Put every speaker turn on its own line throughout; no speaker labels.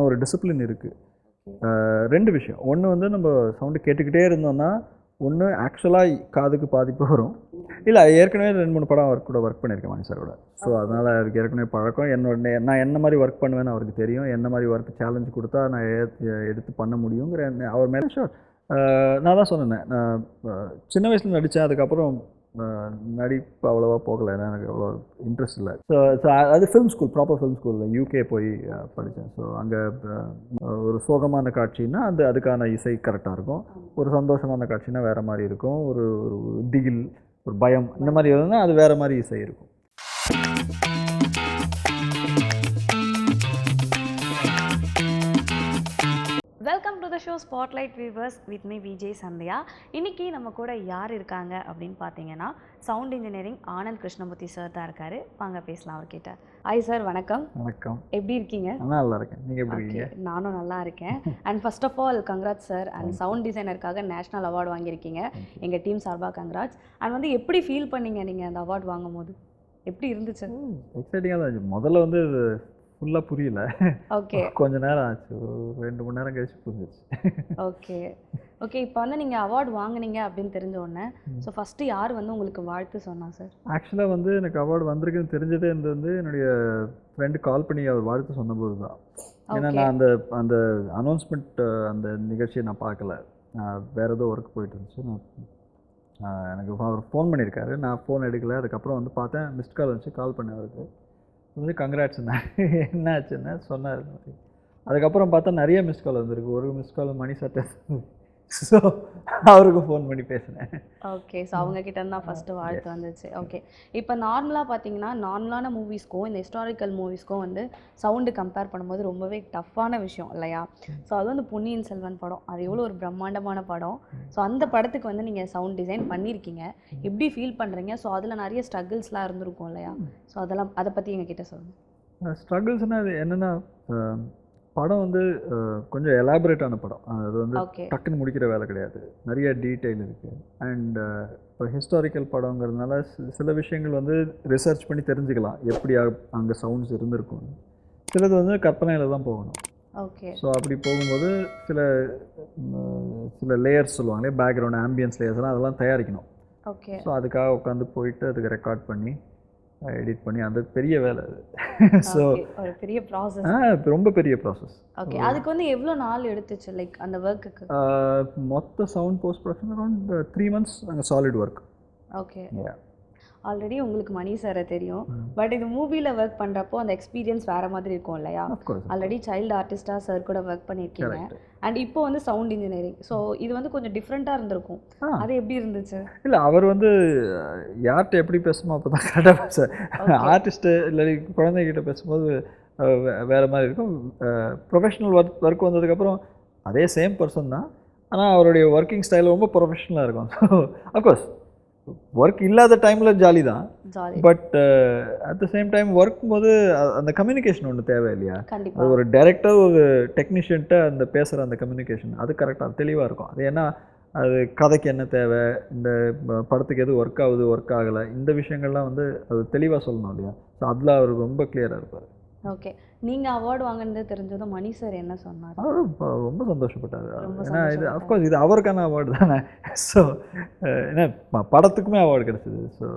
ஒரு டிசிப்ளின் இருக்குது. 2 விஷயம். ஒன்று வந்து நம்ம சவுண்டு கேட்டுக்கிட்டே இருந்தோம்னா ஒன்று ஆக்சுவலாக காதுக்கு பாதிப்பு வரும். இல்லை ஏற்கனவே 2-3 படம் அவர் கூட ஒர்க் பண்ணியிருக்கேன் மணி சாரோட. ஸோ அதனால் அவருக்கு ஏற்கனவே பழக்கம். நான் என்ன மாதிரி ஒர்க் பண்ணுவேன்னு அவருக்கு தெரியும். என்ன மாதிரி ஒர்க் சேலஞ்ச் கொடுத்தா நான் எடுத்து பண்ண முடியுங்கிற அவர் மேலே ஷோர். நான் தான் சொன்னேன், நான் சின்ன வயசில் நடித்தேன். அதுக்கப்புறம் நடிப்பு அவ்வளோவா போகலை, ஏன்னா எனக்கு அவ்வளோ இன்ட்ரெஸ்ட் இல்லை. ஸோ அது ஃபிலிம் ஸ்கூல், ப்ராப்பர் ஃபிலிம் ஸ்கூலில் யூகே போய் படித்தேன். ஸோ அங்கே ஒரு சோகமான காட்சின்னா அதுக்கான இசை கரெக்டாக இருக்கும். ஒரு சந்தோஷமான காட்சின்னா வேறு மாதிரி இருக்கும். ஒரு திகில், ஒரு பயம், இந்த மாதிரி இருந்ததுன்னா அது வேறு மாதிரி இசை இருக்கும்.
Welcome to the show spotlight viewers with me Vijay Sandhya. இன்றைக்கி நம்ம கூட யார் இருக்காங்க அப்படின்னு பார்த்தீங்கன்னா sound engineering Anand Krishnamurthy sir தான் இருக்கார். வாங்க பேசலாம் அவர்கிட்ட. ஹாய் சார், வணக்கம்.
வணக்கம்.
எப்படி இருக்கீங்க?
நல்லா இருக்கேன். நீங்கள் எப்படி இருக்கீங்க?
நானும் நல்லா இருக்கேன். And first of all congrats sir. And sound டிசைனருக்காக நேஷ்னல் அவார்டு வாங்கியிருக்கீங்க. எங்கள் டீம் சார்பாக கங்க்ராட்ஸ். அண்ட் வந்து எப்படி ஃபீல் பண்ணீங்க நீங்கள் அந்த அவார்டு வாங்கும் போது? எப்படி இருந்துச்சு?
எக்ஸைட்டிங்காக தான் இருந்துச்சு. முதல்ல வந்து ஃபுல்லாக புரியல.
ஓகே,
கொஞ்ச நேரம் ஆச்சு, ஒரு 2 மணி நேரம் கழிச்சு புரிஞ்சிச்சு.
Okay okay. இப்போ வந்து நீங்கள் அவார்டு வாங்கினீங்க அப்படின்னு தெரிஞ்ச உடனே ஸோ ஃபஸ்ட்டு யார் வந்து உங்களுக்கு வாழ்த்து சொன்னா சார்?
ஆக்சுவலாக வந்து எனக்கு அவார்டு வந்திருக்குன்னு தெரிஞ்சதே வந்து என்னுடைய ஃப்ரெண்டு கால் பண்ணி அவர் வாழ்த்து சொன்னபோது தான். ஏன்னா நான் அந்த அனௌன்ஸ்மெண்ட் அந்த நிகழ்ச்சியை நான் பார்க்கல. வேறு ஏதோ ஒர்க் போயிட்டு இருந்துச்சு. எனக்கு அவர் ஃபோன் பண்ணியிருக்காரு, நான் ஃபோன் எடுக்கலை. அதுக்கப்புறம் வந்து பார்த்தேன், மிஸ்ட் கால் வந்துச்சு. கால் பண்ணேன் அவருக்கு, வந்து கங்க்ராட்ஸ்ண்ணா என்ன ஆச்சுன்னா சொன்னார். அதுக்கப்புறம் பார்த்தா நிறைய மிஸ்ட் கால் வந்திருக்கு. ஒரு மிஸ்ட் கால் மணி சட்டை. ஸோ அவருக்கு ஃபோன் பண்ணி பேசினேன்.
ஓகே, ஸோ அவங்க கிட்ட தான் ஃபஸ்ட்டு வாழ்த்து வந்துச்சு. ஓகே, இப்போ நார்மலாக பார்த்தீங்கன்னா நார்மலான மூவிஸ்க்கும் இந்த ஹிஸ்டாரிக்கல் மூவிஸ்க்கும் வந்து சவுண்டு கம்பேர் பண்ணும்போது ரொம்பவே டஃப்பான விஷயம் இல்லையா? ஸோ அது வந்து பொன்னியின் செல்வன் படம், அது எவ்வளோ ஒரு பிரம்மாண்டமான படம். ஸோ அந்த படத்துக்கு வந்து நீங்கள் சவுண்ட் டிசைன் பண்ணியிருக்கீங்க, எப்படி ஃபீல் பண்ணுறீங்க? ஸோ அதில் நிறைய ஸ்ட்ரகிள்ஸ்லாம் இருந்திருக்கும் இல்லையா? ஸோ அதெல்லாம் அதை பற்றி எங்ககிட்ட சொல்லுங்கள்.
ஸ்ட்ரகிள்ஸ்னால் அது என்னென்னா, படம் வந்து கொஞ்சம் எலாபரேட்டான படம். அது வந்து டக்குன்னு முடிக்கிற வேலை கிடையாது, நிறைய டீட்டெயில் இருக்குது. அண்ட் இப்போ ஹிஸ்டாரிக்கல் படங்கிறதுனால சில விஷயங்கள் வந்து ரிசர்ச் பண்ணி தெரிஞ்சுக்கலாம், எப்படி அங்கே சவுண்ட்ஸ் இருந்திருக்கும். சிலது வந்து கற்பனையில் தான் போகணும்.
ஓகே,
ஸோ அப்படி போகும்போது சில லேயர்ஸ் சொல்லுவாங்களே, பேக்ரவுண்ட் ஆம்பியன்ஸ் லேயர்ஸ்லாம் அதெல்லாம் தயாரிக்கணும்.
ஓகே,
ஸோ அதுக்காக உட்காந்து போயிட்டு அதுக்கு ரெக்கார்ட் பண்ணி எடிட் பண்ணி, அது பெரிய வேலை அது. ஸோ
ஒரு பெரிய ப்ராசஸ்,
ரொம்ப பெரிய ப்ராசஸ்.
ஓகே, அதுக்கு வந்து எவ்வளோ நாள் எடுத்துச்சு லைக் அந்த ஒர்க்குக்கு?
மொத்த sound post production around 3 months நாங்கள் சாலிட் ஒர்க்.
ஓகே, ஆல்ரெடி உங்களுக்கு மணி சாரை தெரியும், பட் இது மூவியில் ஒர்க் பண்ணுறப்போ அந்த எக்ஸ்பீரியன்ஸ் வேறு மாதிரி இருக்கும் இல்லையா? ஆல்ரெடி சைல்டு ஆர்டிஸ்டாக சார் கூட ஒர்க் பண்ணியிருக்கீங்க, அண்ட் இப்போ வந்து சவுண்ட் இன்ஜினியரிங். ஸோ இது வந்து கொஞ்சம் டிஃப்ரெண்ட்டாக இருந்திருக்கும். அது எப்படி இருந்துச்சு?
இல்லை, அவர் வந்து யார்கிட்ட எப்படி பேசணுமோ அப்போ தான் கரெக்டாக பேச. ஆர்டிஸ்ட்டு இல்லை குழந்தைகிட்ட பேசும்போது வேறு மாதிரி இருக்கும். ப்ரொஃபஷ்னல் ஒர்க் வந்ததுக்கப்புறம் அதே சேம் பர்சன் தான், ஆனால் அவருடைய ஒர்க்கிங் ஸ்டைல் ரொம்ப ப்ரொஃபஷ்னலாக இருக்கும். ஸோ அஃப்கோர்ஸ் ஒர்க் இல்லாத டைமில் ஜாலி தான், but at the same time work போது அந்த கம்யூனிகேஷன் ஒன்று தேவை இல்லையா? அது ஒரு டைரக்டர் ஒரு டெக்னீஷியன்ட்ட அந்த பேசுகிற அந்த கம்யூனிகேஷன் அது கரெக்டாக தெளிவாக இருக்கும். அது ஏன்னா அது கதைக்கு என்ன தேவை, இந்த படத்துக்கு எது ஒர்க் ஆகுது ஒர்க் ஆகலை, இந்த விஷயங்கள்லாம் வந்து அது தெளிவாக சொல்லணும் இல்லையா? ஸோ அதில் அவர் ரொம்ப கிளியராக இருப்பார்.
ஓகே, நீங்கள் அவார்டு வாங்கினது தெரிஞ்சதும் மணி சார் என்ன சொன்னார்?
அவர் ரொம்ப சந்தோஷப்பட்டார். ஏன்னா இது அஃப்கோர்ஸ் இது அவருக்கான அவார்டு தானே. ஸோ ஏன்னா படத்துக்குமே அவார்டு கிடச்சிது. ஸோ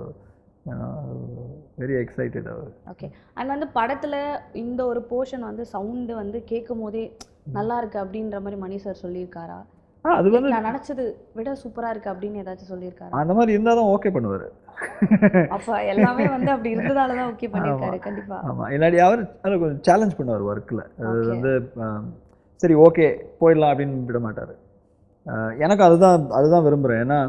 வெரி எக்ஸைட்டட் அவர்.
ஓகே, அண்ட் வந்து படத்தில் இந்த ஒரு போர்ஷன் வந்து சவுண்டு வந்து கேட்கும் போதே நல்லா இருக்குது அப்படின்ற மாதிரி மணி சார் சொல்லியிருக்காரா? அது வந்து நான் நினச்சது விட சூப்பராக இருக்குது அப்படின்னு ஏதாச்சும் சொல்லியிருக்காரு?
அந்த மாதிரி இருந்தால் தான் ஓகே பண்ணுவார்.
அப்போ எல்லாமே வந்து அப்படி இருந்ததால தான் ஓகே பண்ணியிருக்காரு. கண்டிப்பாக.
ஆமாம், இல்லாட்டி அவர் அதை கொஞ்சம் சேலஞ்ச் பண்ணுவார் ஒர்க்கில். அது வந்து சரி ஓகே போயிடலாம் அப்படின்னு விட மாட்டார். எனக்கு அதுதான் விரும்புகிறேன். ஏன்னா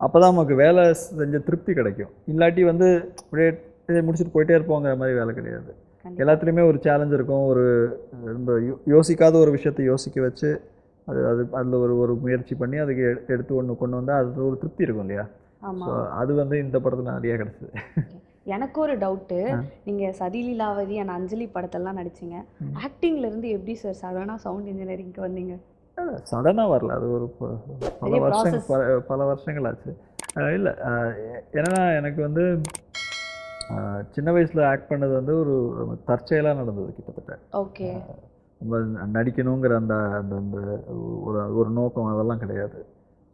அப்போ தான் நமக்கு வேலை செஞ்ச திருப்தி கிடைக்கும். இல்லாட்டி வந்து அப்படியே முடிச்சுட்டு போயிட்டே இருப்போங்கிற மாதிரி வேலை கிடையாது. எல்லாத்துலேயுமே ஒரு சேலஞ்ச் இருக்கும். ஒரு ரொம்ப யோசிக்காத ஒரு விஷயத்தை யோசிக்க வச்சு அதில் ஒரு முயற்சி பண்ணி அதுக்கு எடுத்து கொண்டு வந்தால் அது ஒரு திருப்தி இருக்கும் இல்லையா? ஸோ அது வந்து இந்த படத்தில் நிறைய கிடச்சிது.
எனக்கு ஒரு டவுட்டு, நீங்கள் சதி லீலாவதி அண்ட் அஞ்சலி படத்தெல்லாம் நடிச்சிங்க, ஆக்டிங்லேருந்து எப்படி சார் சடனாக சவுண்ட் இன்ஜினியரிங்க்கு வந்தீங்க?
சடனாக வரல, அது ஒரு பல வருஷங்கள் ஆச்சு. இல்லை ஏன்னா எனக்கு வந்து சின்ன வயசில் ஆக்ட் பண்ணது வந்து ஒரு தற்செயலாக நடந்தது கிட்டத்தட்ட.
ஓகே,
நடிக்கணுங்கிற அந்த அந்த அந்த ஒரு நோக்கம் அதெல்லாம் கிடையாது.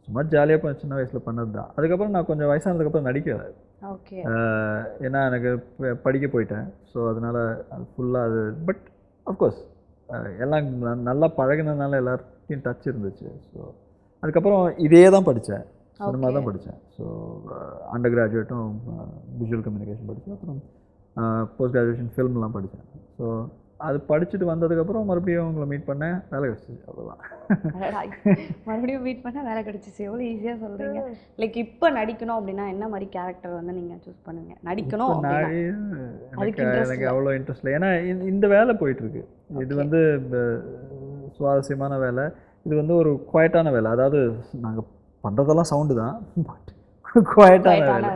சும்மா ஜாலியாக சின்ன வயசில் பண்ணது தான். அதுக்கப்புறம் நான் கொஞ்சம் வயசானதுக்கப்புறம் நடிக்கலை.
ஓகே.
ஏன்னா எனக்கு படிக்க போயிட்டேன். ஸோ அதனால் அது ஃபுல்லாக அது பட் அஃப்கோர்ஸ் எல்லாம் நல்லா பழகினதுனால எல்லார்ட்டையும் டச் இருந்துச்சு. ஸோ அதுக்கப்புறம் இதே தான் படித்தேன், சினிமா தான் படித்தேன். ஸோ அண்டர் கிராஜுவேட்டும் விஷுவல் கம்யூனிகேஷன் படித்தேன். அப்புறம் போஸ்ட் கிராஜுவேஷன் ஃபில்ம்லாம் படித்தேன். ஸோ அது படிச்சுட்டு வந்ததுக்கப்புறம் மறுபடியும் உங்களை மீட் பண்ணேன், வேலை கிடச்சிச்சு, அவ்வளோதான்.
மறுபடியும் மீட் பண்ணால் வேலை கிடச்சிச்சு, எவ்வளோ ஈஸியாக சொல்கிறீங்க. லைக் இப்போ நடிக்கணும் அப்படின்னா என்ன மாதிரி கேரக்டர் வந்து நீங்கள் சூஸ் பண்ணுவீங்க? நடிக்கணும்
எனக்கு அவ்வளோ இன்ட்ரெஸ்ட் இல்லை. ஏன்னா இந்த வேலை போயிட்டுருக்கு. இது வந்து சுவாரஸ்யமான வேலை. இது வந்து ஒரு குவாய்ட்டான வேலை. அதாவது நாங்கள் பண்ணுறதெல்லாம் சவுண்டு தான், பட் குவாய்ட்டான வேலை.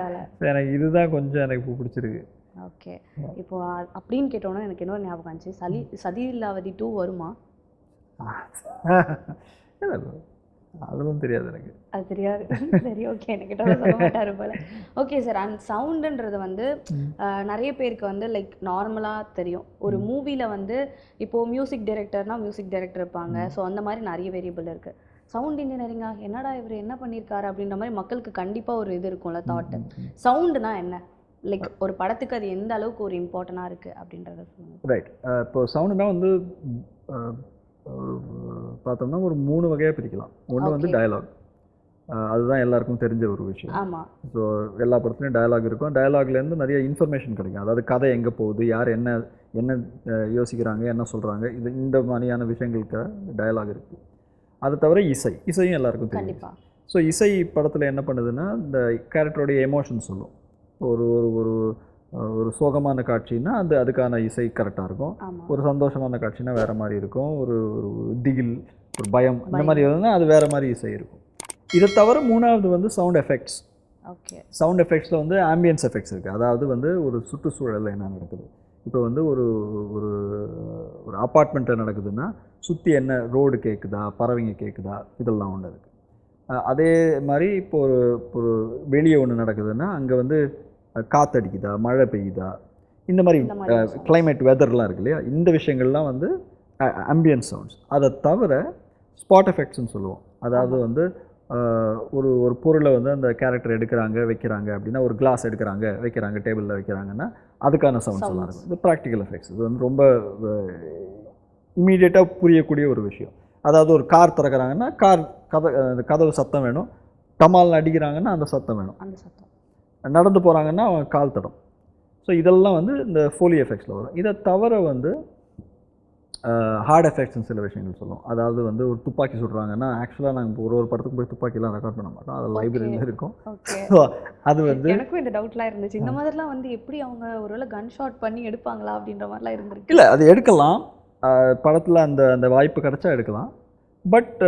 எனக்கு இதுதான் கொஞ்சம் எனக்கு பிடிச்சிருக்கு.
ஓகே. இப்போ அப்படின்னு கேட்டோன்னா எனக்கு இன்னொரு ஞாபகம் இருந்துச்சு, சதிலீலாவதி 2 வருமா?
அதெல்லாம் தெரியாது எனக்கு.
அது தெரியாது. சரி, ஓகே. என்கிட்ட சொல்ல மாட்டாரு போல. Okay sir. அண்ட் சவுண்டுன்றது வந்து நிறைய பேருக்கு வந்து லைக் நார்மலாக தெரியும். ஒரு மூவியில் வந்து இப்போது மியூசிக் டைரக்டர்னால் மியூசிக் டைரக்டர் இருப்பாங்க. ஸோ அந்த மாதிரி நிறைய வேரியபிள் இருக்குது. சவுண்ட் இன்ஜினியரிங்கா, என்னடா இவர் என்ன பண்ணியிருக்காரு அப்படின்ற மாதிரி மக்களுக்கு கண்டிப்பாக ஒரு இது இருக்கும்ல, தாட்டு. சவுண்டுனா என்ன? லைக் ஒரு படத்துக்கு அது எந்த அளவுக்கு ஒரு இம்பார்ட்டண்டாக இருக்குது அப்படின்றத சொல்லுங்கள்.
ரைட். இப்போ சவுண்டுனா வந்து பார்த்தோம்னா ஒரு 3 வகையாக பிரிக்கலாம். ஒன்று வந்து டயலாக். அதுதான் எல்லாருக்கும் தெரிஞ்ச ஒரு விஷயம்.
ஆமாம்.
ஸோ எல்லா படத்துலையும் டயலாக் இருக்கும். டயலாக்லேருந்து நிறைய இன்ஃபர்மேஷன் கிடைக்கும். அதாவது கதை எங்கே போகுது, யார் என்ன என்ன யோசிக்கிறாங்க, என்ன சொல்கிறாங்க, இந்த மாதிரியான விஷயங்களுக்கு டயலாக் இருக்குது. அது தவிர இசையும் எல்லாருக்கும் தெரியும்.
கண்டிப்பாக.
ஸோ இசை படத்தில் என்ன பண்ணுதுன்னா இந்த கேரக்டருடைய எமோஷன் சொல்லும். ஒரு ஒரு ஒரு சோகமான காட்சின்னா அதுக்கான இசை கரெக்டாக இருக்கும். ஒரு சந்தோஷமான காட்சின்னா வேறு மாதிரி இருக்கும். ஒரு திகில், ஒரு பயம், இந்த மாதிரி இருந்தால் அது வேறு மாதிரி இசை இருக்கும். இதை தவிர 3வது வந்து சவுண்ட் எஃபெக்ட்ஸ்.
ஓகே.
சவுண்ட் எஃபெக்ட்ஸில் வந்து ஆம்பியன்ஸ் எஃபெக்ட்ஸ் இருக்குது. அதாவது வந்து ஒரு சுற்றுச்சூழலில் என்ன நடக்குது, இப்போ வந்து ஒரு ஒரு ஒரு அப்பார்ட்மெண்ட்டில் நடக்குதுன்னா சுற்றி என்ன ரோடு கேட்குதா, பறவைங்க கேட்குதா, இதெல்லாம் ஒன்று இருக்குது. அதே மாதிரி இப்போ ஒரு வெளியே ஒன்று நடக்குதுன்னா அங்கே வந்து காற்றடிக்குதா, மழை பெய்யுதா, இந்த மாதிரி கிளைமேட் வெதர்லாம் இருக்கு இல்லையா, இந்த விஷயங்கள்லாம் வந்து ஆம்பியன்ஸ் சவுண்ட்ஸ். அதை தவிர ஸ்பாட் எஃபெக்ட்ஸ்னு சொல்லுவோம். அதாவது வந்து ஒரு ஒரு பொருளை வந்து அந்த கேரக்டர் எடுக்கிறாங்க வைக்கிறாங்க அப்படின்னா, ஒரு கிளாஸ் எடுக்கிறாங்க வைக்கிறாங்க டேபிளில் வைக்கிறாங்கன்னா அதுக்கான சவுண்ட்ஸ் எல்லாம் இருக்கும். இது ப்ராக்டிக்கல் எஃபெக்ட்ஸ். இது வந்து ரொம்ப இமீடியட்டாக புரியக்கூடிய ஒரு விஷயம். அதாவது ஒரு கார் திறக்கிறாங்கன்னா கதவு சத்தம் வேணும், டமால் அடிக்கிறாங்கன்னா அந்த சத்தம் வேணும்,
அந்த சத்தம்.
நடந்து போகிறாங்கன்னா அவங்க கால் தடம். ஸோ இதெல்லாம் வந்து இந்த ஃபோலி எஃபெக்ட்ஸில் வரும். இதை தவிர வந்து ஹார்ட் எஃபெக்ட்ஸ்னு சில விஷயங்கள் சொல்லுவோம். அதாவது வந்து ஒரு துப்பாக்கி சுடுறாங்கன்னா ஆக்சுவலாக நாங்கள் ஒரு படத்துக்கு போய் துப்பாக்கிலாம் ரெக்கார்ட் பண்ண மாட்டோம், அது லைப்ரரியில் இருக்கும். ஸோ அது வந்து
எனக்கும் இந்த டவுட்லாம் இருந்துச்சு. இந்த மாதிரிலாம் வந்து எப்படி அவங்க ஒருவேளை கன் ஷாட் பண்ணி எடுப்பாங்களா அப்படின்ற மாதிரிலாம் இருந்திருக்கு.
இல்லை, அது எடுக்கலாம், படத்தில் அந்த அந்த வாய்ப்பு கிடச்சா எடுக்கலாம். பட்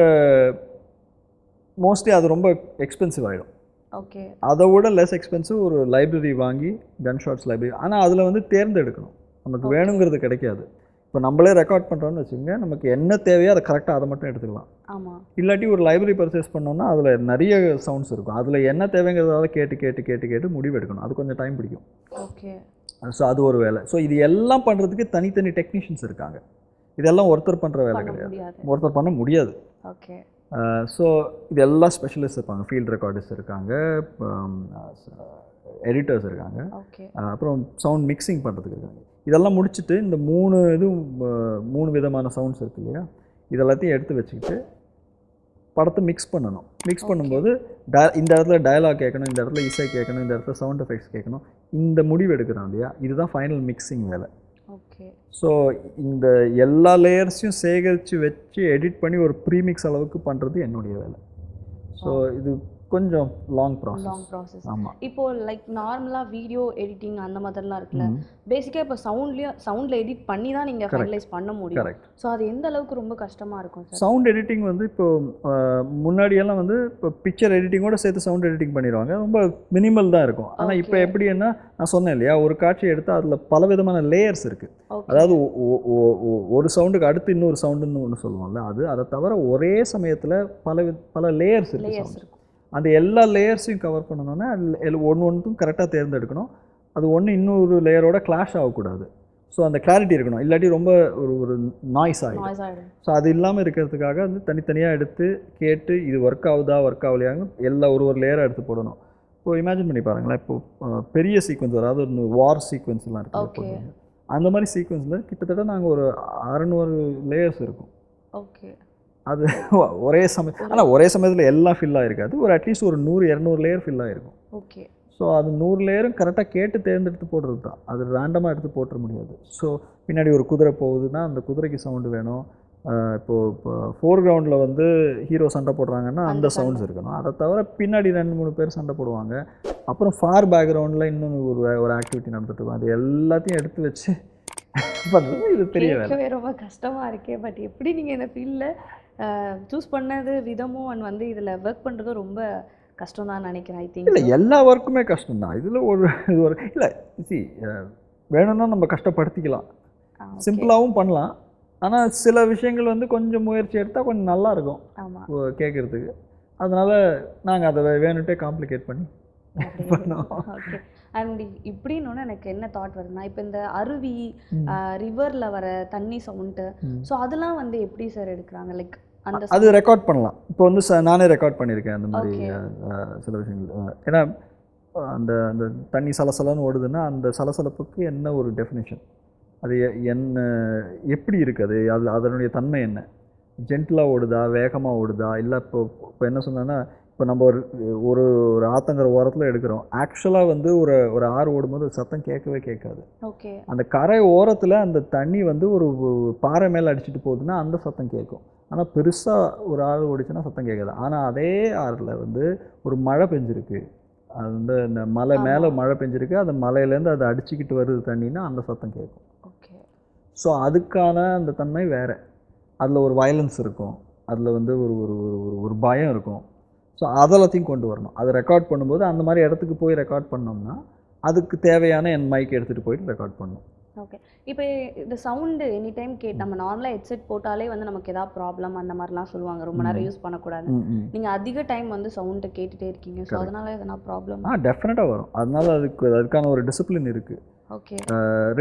மோஸ்ட்லி அது ரொம்ப எக்ஸ்பென்சிவ் ஆகிடும்.
ஓகே.
அதை விட லெஸ் எக்ஸ்பென்சிவ் ஒரு லைப்ரரி வாங்கி, கன் ஷாட்ஸ் லைப்ரரி. ஆனால் அதில் வந்து தேர்ந்தெடுக்கணும், நமக்கு வேணுங்கிறது கிடைக்காது. இப்போ நம்மளே ரெக்கார்ட் பண்ணுறோன்னு வச்சுக்கோங்க, நமக்கு என்ன தேவையோ அதை கரெக்டாக அதை மட்டும் எடுத்துக்கலாம்.
ஆமாம்.
இல்லாட்டி ஒரு லைப்ரரி பர்ச்சேஸ் பண்ணோன்னா அதில் நிறைய சவுண்ட்ஸ் இருக்கும். அதில் என்ன தேவைங்கிறதால கேட்டு கேட்டு கேட்டு கேட்டு முடிவு எடுக்கணும். அது கொஞ்சம் டைம் பிடிக்கும்.
ஓகே.
ஸோ அது ஒரு வேலை. ஸோ இது எல்லாம் பண்ணுறதுக்கு தனித்தனி டெக்னீஷியன்ஸ் இருக்காங்க. இதெல்லாம் ஒருத்தர் பண்ணுற வேலை கிடையாது, ஒருத்தர் பண்ண முடியாது.
ஓகே.
ஸோ இது எல்லாம் ஸ்பெஷலிஸ்ட் இருப்பாங்க. ஃபீல்ட் ரெக்கார்டிஸ்ட் இருக்காங்க, எடிட்டர்ஸ் இருக்காங்க, அப்புறம் சவுண்ட் மிக்சிங் பண்ணுறதுக்கு இருக்காங்க. இதெல்லாம் முடிச்சுட்டு இந்த 3 விதமான சவுண்ட்ஸ் இருக்கு இல்லையா, இதெல்லாத்தையும் எடுத்து வச்சுக்கிட்டு படத்தை மிக்ஸ் பண்ணணும். மிக்ஸ் பண்ணும்போது இந்த இடத்துல டயலாக் கேட்கணும், இந்த இடத்துல இசை கேட்கணும், இந்த இடத்துல சவுண்ட் எஃபெக்ட்ஸ் கேட்கணும், இந்த முடிவு எடுக்கிறோம் இல்லையா, இதுதான் ஃபைனல் மிக்சிங் வேலை.
ஓகே.
ஸோ இந்த எல்லா லேயர்ஸையும் சேகரித்து வச்சு எடிட் பண்ணி ஒரு ப்ரீமிக்ஸ் அளவுக்கு பண்ணுறது என்னுடைய வேலை. ஸோ இது கொஞ்சம் லாங் ப்ராசஸ். ஆமாம்.
இப்போது லைக் நார்மலாக வீடியோ எடிட்டிங் அந்த மாதிரிலாம் இருக்குல்ல, பேசிக்காக இப்போ சவுண்டில் எடிட் பண்ணி தான் நீங்கள் ஃபைனலைஸ் பண்ண முடியும்.
கரெக்ட்.
ஸோ அது எந்த அளவுக்கு ரொம்ப கஷ்டமாக இருக்கும் சார்?
சவுண்ட் எடிட்டிங் வந்து இப்போ முன்னாடியெல்லாம் வந்து இப்போ பிக்சர் எடிட்டிங்கோட சேர்த்து சவுண்ட் எடிட்டிங் பண்ணிடுவாங்க, ரொம்ப மினிமல் தான் இருக்கும். ஆனால் இப்போ எப்படின்னா, நான் சொன்னேன் இல்லையா, ஒரு காட்சி எடுத்தால் அதில் பலவிதமான லேயர்ஸ் இருக்குது. அதாவது ஒரு சவுண்டுக்கு அடுத்து இன்னொரு சவுண்டுன்னு ஒன்று சொல்லுவோம்ல, அதை தவிர ஒரே சமயத்தில் பல லேயர்ஸ் இருக்குது. அந்த எல்லா லேயர்ஸையும் கவர் பண்ணணுன்னா ஒன்றும் கரெக்டாக தேர்ந்தெடுக்கணும். அது ஒன்று இன்னொரு லேயரோட கிளாஷ் ஆகக்கூடாது. ஸோ அந்த கிளாரிட்டி இருக்கணும், இல்லாட்டி ரொம்ப ஒரு ஒரு நாய்ஸ் ஆகிடும்.
நாய்ஸ் ஆகிடும்.
ஸோ அது இல்லாமல் இருக்கிறதுக்காக வந்து தனித்தனியாக எடுத்து கேட்டு இது ஒர்க் ஆகுதா ஒர்க் ஆகலையாங்க எல்லா ஒரு லேயராக எடுத்து போடணும். இப்போ இமேஜின் பண்ணி பாருங்களேன், இப்போ பெரிய சீக்வன்ஸ், அதாவது ஒரு வார் சீக்வன்ஸ்லாம்
ஓகே
இருக்குது, அந்த மாதிரி சீக்வன்ஸில் கிட்டத்தட்ட நாங்கள் ஒரு 600 லேயர்ஸ் இருக்கும்.
ஓகே.
அது ஒரே சமயம், ஆனால் ஒரே சமயத்தில் எல்லாம் ஃபில் ஆகிருக்காது, ஒரு அட்லீஸ்ட் ஒரு 100-200 லேயர் ஃபில் ஆகிருக்கும்.
ஓகே.
ஸோ அது 100 லேயரும் கரெக்டாக கேட்டு தேர்ந்தெடுத்து போடுறது தான், அது ரேண்டமாக எடுத்து போட்டுற முடியாது. ஸோ பின்னாடி ஒரு குதிரை போகுதுன்னா அந்த குதிரைக்கு சவுண்டு வேணும். இப்போ ஃபோர் கிரவுண்டில் வந்து ஹீரோ சண்டை போடுறாங்கன்னா அந்த சவுண்ட்ஸ் இருக்கணும். அதை தவிர பின்னாடி 2-3 பேர் சண்டை போடுவாங்க. அப்புறம் ஃபார் பேக்ரவுண்டில் இன்னொன்று ஒரு ஆக்டிவிட்டி நடந்துட்டு இருக்கும். அது எல்லாத்தையும் எடுத்து வச்சு பண்ணுறது இது பெரிய வேலை.
ரொம்ப கஷ்டமாக இருக்கே. பட் எப்படி நீங்கள் இந்த ஃபீல்டில் சூஸ் பண்ணது விதமும் அண்ட் வந்து இதில் ஒர்க் பண்ணுறதும் ரொம்ப கஷ்டம் தான் நினைக்கிறேன். ஐ திங்க்
இல்லை, எல்லா ஒர்க்குமே கஷ்டம் தான். இதில் இது ஒரு இல்லை வேணும்னா நம்ம கஷ்டப்படுத்திக்கலாம், சிம்பிளாகவும் பண்ணலாம். ஆனால் சில விஷயங்கள் வந்து கொஞ்சம் முயற்சி எடுத்தால் கொஞ்சம் நல்லா இருக்கும் கேட்குறதுக்கு. அதனால் நாங்கள் அதை வேணுன்ட்டே காம்ப்ளிகேட் பண்ணி பண்ணோம்.
ஓகே. அண்ட் இப்படின்னு எனக்கு என்ன தாட் வருதுன்னா, இப்போ இந்த அருவி ரிவரில் வர தண்ணி சவுண்டு, ஸோ அதெல்லாம் வந்து எப்படி சார் எடுக்கிறாங்க? லைக்
அது ரெக்கார்ட் பண்ணலாம். இப்போ வந்து நானே ரெக்கார்ட் பண்ணியிருக்கேன் அந்த மாதிரி சில விஷயங்கள். ஏன்னா அந்த அந்த தண்ணி சலசலன்னு ஓடுதுன்னா அந்த சலசலப்புக்கு என்ன ஒரு டெஃபினேஷன், அது என்ன எப்படி இருக்குது, அதனுடைய தன்மை என்ன, ஜென்டிலாக ஓடுதா வேகமாக ஓடுதா, இல்லை இப்போ என்ன சொன்னேன்னா, இப்போ நம்ம ஒரு ஆத்தங்கர ஓரத்தில் எடுக்கிறோம், ஆக்சுவலாக வந்து ஒரு ஆறு ஓடும்போது சத்தம் கேட்கவே கேட்காது.
ஓகே.
அந்த கரை ஓரத்தில் அந்த தண்ணி வந்து ஒரு பாறை மேலே அடிச்சுட்டு போகுதுன்னா அந்த சத்தம் கேட்கும். ஆனால் பெருசாக ஒரு ஆறு ஓடிச்சுன்னா சத்தம் கேட்காது. ஆனால் அதே ஆறில் வந்து ஒரு மழை பெஞ்சிருக்கு, அது வந்து இந்த மலை மேலே மழை பெஞ்சிருக்கு, அந்த மலையிலேருந்து அதை அடிச்சுக்கிட்டு வருது தண்ணின்னா அந்த சத்தம் கேட்கும்.
ஓகே.
ஸோ அதுக்கான அந்த தன்மை வேறு, அதில் ஒரு வயலன்ஸ் இருக்கும், அதில் வந்து ஒரு ஒரு ஒரு பயம் இருக்கும். ஸோ அதெல்லாத்தையும் கொண்டு வரணும். அதை ரெக்கார்ட் பண்ணும்போது அந்த மாதிரி இடத்துக்கு போய் ரெக்கார்ட் பண்ணோம்னா அதுக்கு தேவையான என் மைக் எடுத்துகிட்டு போயிட்டு ரெக்கார்ட் பண்ணணும்.
ஓகே. இப்போ இந்த சவுண்டு எனி டைம் நம்ம நார்மலாக ஹெட்செட் போட்டாலே வந்து நமக்கு ஏதாவது ப்ராப்ளம் அந்த மாதிரிலாம் சொல்லுவாங்க, ரொம்ப நேரம் யூஸ் பண்ணக்கூடாது. நீங்கள் அதிக டைம் வந்து சவுண்டு கேட்டுகிட்டே இருக்கீங்க, ஸோ அதனால எதனா ப்ராப்ளம்?
டெஃபினட்டாக வரும். அதனால அதுக்கான ஒரு டிசிப்ளின் இருக்குது.
ஓகே.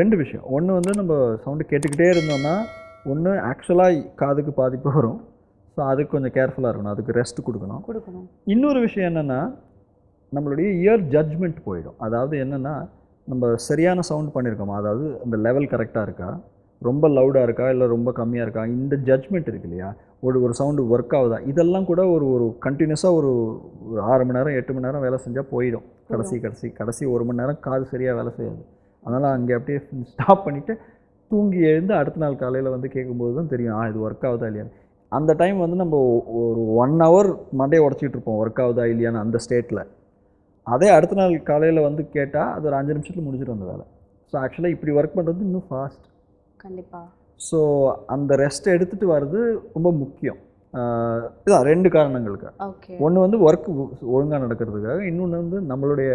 2 விஷயம். ஒன்று வந்து நம்ம சவுண்டு கேட்டுக்கிட்டே இருந்தோம்னா ஒன்று ஆக்சுவலாக காதுக்கு பாதிப்பு வரும். ஸோ அதுக்கு கொஞ்சம் கேர்ஃபுல்லாக இருக்கணும், அதுக்கு ரெஸ்ட் கொடுக்கணும். இன்னொரு விஷயம் என்னென்னா, நம்மளுடைய இயர் ஜட்ஜ்மெண்ட் போயிடும். அதாவது என்னென்னா, நம்ம சரியான சவுண்ட் பண்ணியிருக்கோமா, அதாவது அந்த லெவல் கரெக்டாக இருக்கா, ரொம்ப லவுடாக இருக்கா இல்லை ரொம்ப கம்மியாக இருக்கா, இந்த ஜட்ஜ்மெண்ட் இருக்கு இல்லையா, ஒரு சவுண்டு ஒர்க் ஆகுதா, இதெல்லாம் கூட ஒரு கண்டினியூஸாக ஒரு 6 மணி நேரம் 8 மணி நேரம் வேலை செஞ்சால் போயிடும். கடைசி 1 மணி நேரம் காது சரியாக வேலை செய்யாது. அதனால் அங்கே அப்படியே ஸ்டாப் பண்ணிவிட்டு தூங்கி எழுந்து அடுத்த நாள் காலையில் வந்து கேட்கும்போது தான் தெரியும் இது ஒர்க் ஆகுதா இல்லையான்னு. அந்த டைம் வந்து நம்ம ஒரு 1 ஹவர் மண்டையை உடச்சிட்டு இருப்போம் ஒர்க் ஆகுதா இல்லையான்னு அந்த ஸ்டேட்டில். அதே அடுத்த நாள் காலையில் வந்து கேட்டால் அது ஒரு 5 நிமிஷத்தில் முடிஞ்சிடும் அந்த வேலை. ஸோ ஆக்சுவலாக இப்படி ஒர்க் பண்ணுறது இன்னும் ஃபாஸ்ட்.
கண்டிப்பாக.
ஸோ அந்த ரெஸ்ட் எடுத்துகிட்டு வர்றது ரொம்ப முக்கியம். இதான் 2 காரணங்களுக்கு. ஒன்று வந்து ஒர்க் ஒழுங்காக நடக்கிறதுக்காக, இன்னொன்று வந்து நம்மளுடைய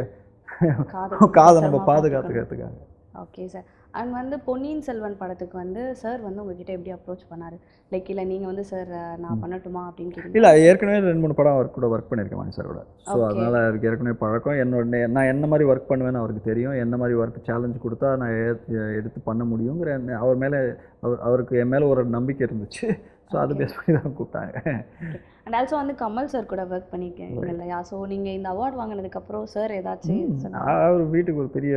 காதை நம்ம பாதுகாத்துக்கிறதுக்காக.
Okay sir. அண்ட் வந்து பொன்னியின் செல்வன் படத்துக்கு வந்து சார் வந்து உங்ககிட்ட எப்படி அப்ரோச் பண்ணார்? லைக் இல்லை நீங்கள் வந்து சார் நான் பண்ணட்டுமா அப்படின்னு கேட்டீங்க?
இல்லை, ஏற்கனவே 2-3 படம் அவர் கூட ஒர்க் பண்ணியிருக்கேன் மணி சாரோட. ஸோ அதனால் அவருக்கு ஏற்கனவே பழக்கம். நான் என்ன மாதிரி ஒர்க் பண்ணுவேன்னு அவருக்கு தெரியும், என்ன மாதிரி ஒர்க் சேலஞ்ச் கொடுத்தா நான் எடுத்து பண்ண முடியுங்கிற அவர் மேலே அவருக்கு என் மேலே ஒரு நம்பிக்கை இருந்துச்சு. ஸோ அதை பேஸ் பண்ணி தான் கூப்பிட்டாங்க.
அண்ட் ஆல்சோ வந்து கமல் சார் கூட ஒர்க் பண்ணியிருக்கேன் இல்லையா? ஸோ நீங்கள் இந்த அவார்ட் வாங்கினதுக்கப்புறம் சார் ஏதாச்சும்
அவர் வீட்டுக்கு ஒரு பெரிய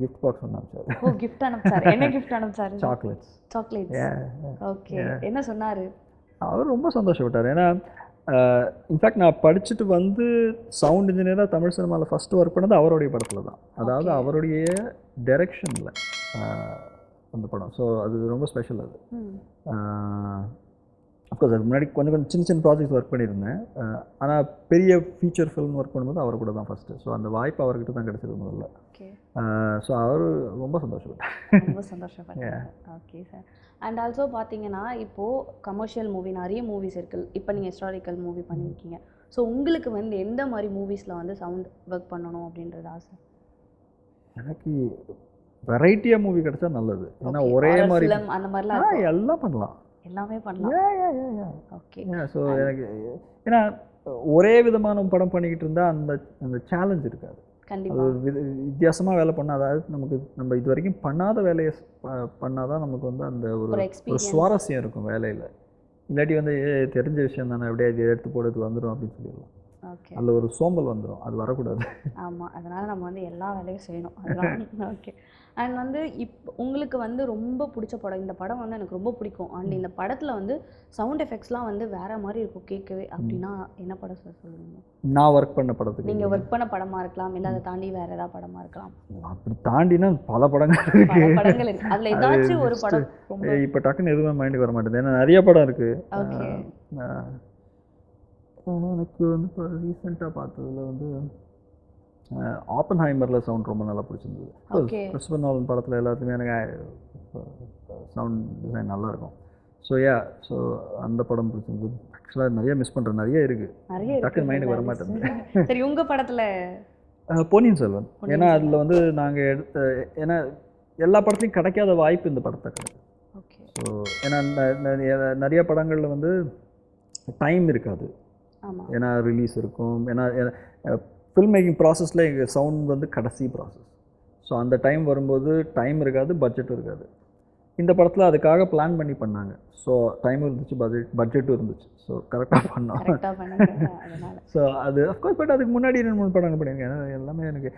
கிஃப்ட் பாக்ஸ் அனுப்பிச்சார்.
ஓ, கிஃப்ட் அனுப்பிச்சார். என்ன கிஃப்ட் அனுப்பிச்சார்?
சாக்லேட்ஸ்.
ஓகே. என்ன சொன்னார்?
அவர் ரொம்ப சந்தோஷப்பட்டார். ஏன்னா இன்ஃபேக்ட் நான் படிச்சுட்டு வந்து சவுண்ட் இன்ஜினியராக தமிழ் சினிமாவில் ஃபஸ்ட்டு ஒர்க் பண்ணது அவருடைய படத்தில் தான், அதாவது அவருடைய டைரக்ஷனில் அந்த படம். ஸோ அது ரொம்ப ஸ்பெஷல். அது அஃப்கோர்ஸ் அதுக்கு முன்னாடி கொஞ்சம் சின்ன ப்ராஜெக்ட்ஸ் ஒர்க் பண்ணியிருந்தேன். ஆனால் பெரிய ஃபீச்சர் ஃபிலிம் ஒர்க் பண்ணும்போது அவர் கூட தான் ஃபஸ்ட்டு. ஸோ அந்த வாய்ப்பு அவர்கிட்ட தான் கிடச்சிது முதல்ல. ஸோ அவர் ரொம்ப சந்தோஷப்பட்டார்.
Okay sir. அண்ட் ஆல்சோ பார்த்தீங்கன்னா இப்போது கமர்ஷியல் மூவி நிறைய மூவிஸ் இருக்குது. இப்போ நீங்கள் ஹிஸ்டாரிக்கல் மூவி பண்ணியிருக்கீங்க. ஸோ உங்களுக்கு வந்து எந்த மாதிரி மூவிஸில் வந்து சவுண்ட் ஒர்க் பண்ணணும் அப்படின்றது ஆசை?
எனக்கு வெரைட்டியாக மூவி கிடச்சா நல்லது. ஏன்னா ஒரே மாதிரி
அந்த மாதிரிலாம்
எல்லாம் பண்ணலாம்,
எல்லாமே பண்ணலாம். ஓகே.
ஸோ எனக்கு ஏன்னா ஒரே விதமான படம் பண்ணிக்கிட்டு இருந்தால் அந்த சேலஞ்ச் இருக்காது.
கண்டிப்பா
ஒரு வித்தியாசமாக வேலை பண்ணால், அதாவது நம்ம இது வரைக்கும் பண்ணாத வேலையை பண்ணால் தான் நமக்கு வந்து அந்த
ஒரு
ஒரு
எக்ஸ்பீரியன்ஸ்.
சுவாரஸ்யம் இருக்கும் வேலையில். இல்லாட்டி வந்து தெரிஞ்ச விஷயம் தானே, அப்படியே இது எடுத்து போடுறது வந்துடும் அப்படின்னு சொல்லிடலாம்.
ஓகே.
அதில் ஒரு சோம்பல் வந்துடும், அது வரக்கூடாது.
ஆமாம், அதனால் நம்ம வந்து எல்லா வேலையும் செய்யணும் அதெல்லாம். ஓகே. அண்ட் வந்து உங்களுக்கு வந்து ரொம்ப பிடிச்ச படம், இந்த படம் வந்து எனக்கு ரொம்ப பிடிக்கும் அண்ட் இந்த படத்தில் வந்து சவுண்ட் எஃபெக்ட்ஸ்லாம் வந்து வேறு மாதிரி இருக்கும் கேட்கவே, அப்படின்னா என்ன படம் சார் சொல்லுவீங்க?
நான் ஒர்க் பண்ண படத்துக்கு
நீங்கள் ஒர்க் பண்ண படமாக இருக்கலாம், இல்லை அதை தாண்டி வேறு ஏதாவது படமாக இருக்கலாம்.
அப்படி தாண்டினா பல படங்கள்
பல
இருக்கு.
படங்கள் இருக்குது, அதில் ஏதாச்சும் ஒரு படம் ரொம்ப.
இப்போ டக்குன்னு எதுவுமே மைண்டுக்கு வர மாட்டேங்குது, ஏன்னா நிறைய படம் இருக்குது.
ஓகே.
எனக்கு வந்து இப்போ ரீசெண்டாக பார்த்ததுல வந்து ஆப்பன்ஹைமரில் சவுண்ட் ரொம்ப நல்லா பிடிச்சிருந்தது.
ஓகே.
கிறிஸ்டோபர் நோலன் படத்தில் எல்லாத்துலேயுமே எனக்கு சவுண்ட் டிசைன் நல்லாயிருக்கும். ஸோ அந்த படம் பிடிச்சிருந்தது. ஆக்சுவலாக நிறைய மிஸ் பண்ணுறேன், நிறைய இருக்குது,
நிறைய
டக்குன்னு மைண்டுக்கு வர
இருக்கு.
மாட்டேங்குது.
சரி, உங்கள் படத்தில்
பொன்னியின் செல்வன்.
பொன்னியின்
ஏன்னா
செல்வன்.
அதில் வந்து நாங்கள் எடுத்த, ஏன்னா எல்லா படத்துலையும் கிடைக்காத வாய்ப்பு இந்த படத்தை கிடைக்கும்.
ஓகே.
ஸோ ஏன்னா நிறைய படங்களில் வந்து டைம் இருக்காது,
ஆமாம்.
ஏன்னா ரிலீஸ் இருக்கும், ஏன்னா ஃபில்ம் மேக்கிங் ப்ராசஸில் எங்கள் சவுண்ட் வந்து கடைசி ப்ராசஸ். ஸோ அந்த டைம் வரும்போது டைம் இருக்காது, பட்ஜெட்டும் இருக்காது. இந்த படத்தில் அதுக்காக பிளான் பண்ணி பண்ணாங்க. ஸோ டைமும் இருந்துச்சு, பட்ஜெட்டும் இருந்துச்சு. ஸோ கரெக்டாக பண்ணோம்.
கரெக்டாக பண்ணுங்க அதனால்.
ஸோ அது அஃப்கோர்ஸ், பட் அதுக்கு முன்னாடி 2-3 படங்கள் பண்ணியிருக்கேன். ஏன்னா எல்லாமே எனக்கு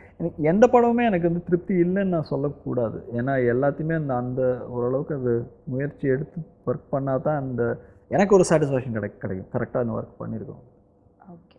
எந்த படமுமே எனக்கு வந்து திருப்தி இல்லைன்னு நான் சொல்லக்கூடாது. ஏன்னா எல்லாத்தையுமே அந்த ஓரளவுக்கு அது முயற்சி எடுத்து ஒர்க் பண்ணால் தான் அந்த எனக்கு ஒரு சாட்டிஸ்ஃபேக்ஷன் கிடைக்கும் கரெக்டாக அந்த ஒர்க் பண்ணியிருக்கோம்.
ஓகே.